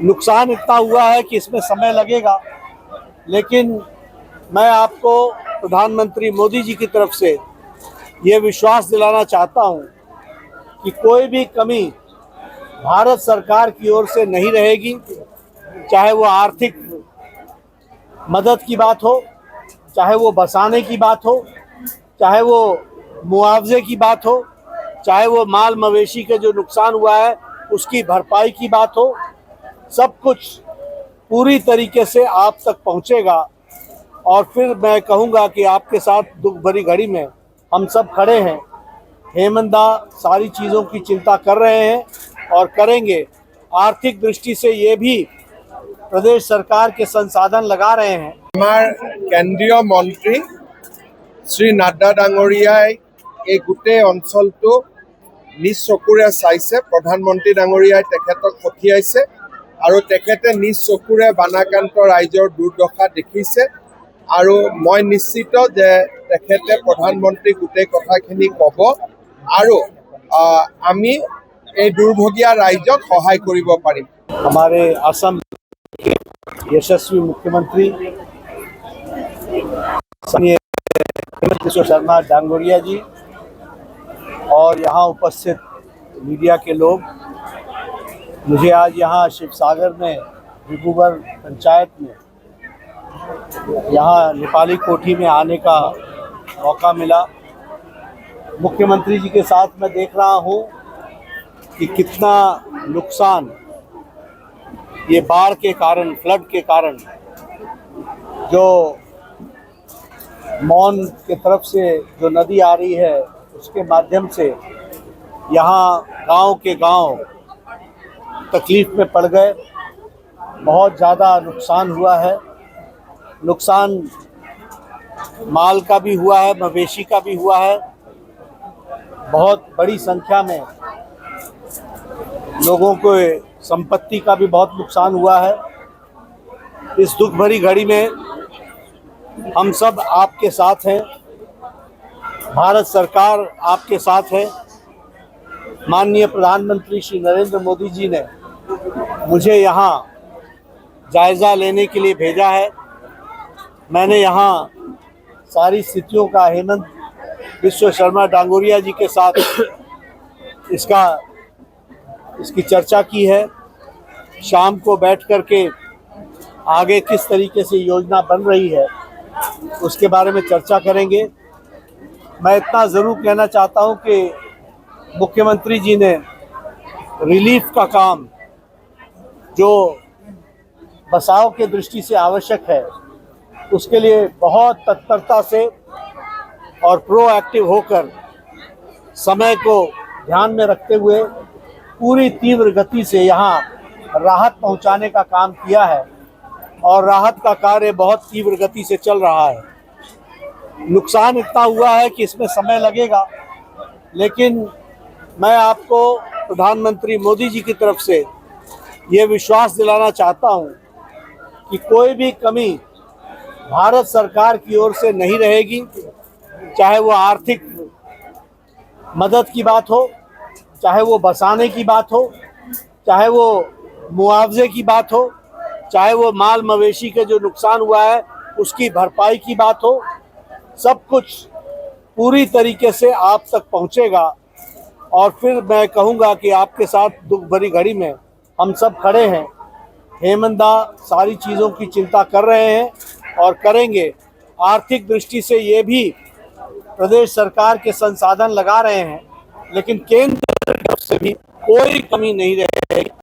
नुकसान इतना हुआ है कि इसमें समय लगेगा, लेकिन मैं आपको प्रधानमंत्री मोदी जी की तरफ से ये विश्वास दिलाना चाहता हूँ कि कोई भी कमी भारत सरकार की ओर से नहीं रहेगी। चाहे वो आर्थिक मदद की बात हो, चाहे वो बसाने की बात हो, चाहे वो मुआवजे की बात हो, चाहे वो माल मवेशी के जो नुकसान हुआ है उसकी भरपाई की बात हो, सब कुछ पूरी तरीके से आप तक पहुंचेगा। और फिर मैं कहूंगा कि आपके साथ दुख भरी घड़ी में हम सब खड़े हैं। हेमंत दा सारी चीज़ों की चिंता कर रहे हैं और करेंगे। आर्थिक दृष्टि से ये भी प्रदेश सरकार के संसाधन लगा रहे हैं। हमार केंद्रीय मंत्री श्री नाड्डा डांगरियाई এই গোটেই অঞ্চলটো নিজ চকুৰে চাইছে। প্ৰধানমন্ত্ৰী ডাঙৰীয়াই তেখেতক পঠিয়াইছে আৰু তেখেতে নিজ চকুৰে বানাক্ৰান্ত ৰাইজৰ দুৰ্দশা দেখিছে আৰু মই নিশ্চিত যে তেখেতে প্ৰধানমন্ত্ৰীক গোটেই কথাখিনি ক'ব আৰু আমি এই দুৰ্ভগীয়া ৰাইজক সহায় কৰিব পাৰিম। हमारे असम के यशस्वी मुख्यमंत्री हेमंत बिस्वा शर्मा डांगोरिया जी और यहाँ उपस्थित मीडिया के लोग, मुझे आज यहाँ शिवसागर में डिब्रूगढ़ पंचायत में यहाँ नेपाली कोठी में आने का मौका मिला। मुख्यमंत्री जी के साथ मैं देख रहा हूँ कि कितना नुकसान ये बाढ़ के कारण, फ्लड के कारण, जो मौन के तरफ से जो नदी आ रही है उसके माध्यम से यहाँ गांव के गांव तकलीफ में पड़ गए। बहुत ज़्यादा नुकसान हुआ है। नुकसान माल का भी हुआ है, मवेशी का भी हुआ है। बहुत बड़ी संख्या में लोगों को संपत्ति का भी बहुत नुकसान हुआ है। इस दुख भरी घड़ी में हम सब आपके साथ हैं। भारत सरकार आपके साथ है। माननीय प्रधानमंत्री श्री नरेंद्र मोदी जी ने मुझे यहाँ जायज़ा लेने के लिए भेजा है। मैंने यहाँ सारी स्थितियों का हेमंत बिस्वा शर्मा डांगोरिया जी के साथ इसकी चर्चा की है। शाम को बैठ कर के आगे किस तरीके से योजना बन रही है उसके बारे में चर्चा करेंगे। मैं इतना ज़रूर कहना चाहता हूं कि मुख्यमंत्री जी ने रिलीफ का काम जो बचाव के दृष्टि से आवश्यक है उसके लिए बहुत तत्परता से और प्रोएक्टिव होकर समय को ध्यान में रखते हुए पूरी तीव्र गति से यहाँ राहत पहुँचाने का काम किया है और राहत का कार्य बहुत तीव्र गति से चल रहा है। नुकसान इतना हुआ है कि इसमें समय लगेगा, लेकिन मैं आपको प्रधानमंत्री मोदी जी की तरफ से ये विश्वास दिलाना चाहता हूँ कि कोई भी कमी भारत सरकार की ओर से नहीं रहेगी। चाहे वो आर्थिक मदद की बात हो, चाहे वो बसाने की बात हो, चाहे वो मुआवजे की बात हो, चाहे वो माल मवेशी के जो नुकसान हुआ है उसकी भरपाई की बात हो, सब कुछ पूरी तरीके से आप तक पहुंचेगा। और फिर मैं कहूंगा कि आपके साथ दुख भरी घड़ी में हम सब खड़े हैं। हेमंत दा सारी चीज़ों की चिंता कर रहे हैं और करेंगे। आर्थिक दृष्टि से ये भी प्रदेश सरकार के संसाधन लगा रहे हैं, लेकिन केंद्र की तरफ से भी कोई कमी नहीं रहेगी।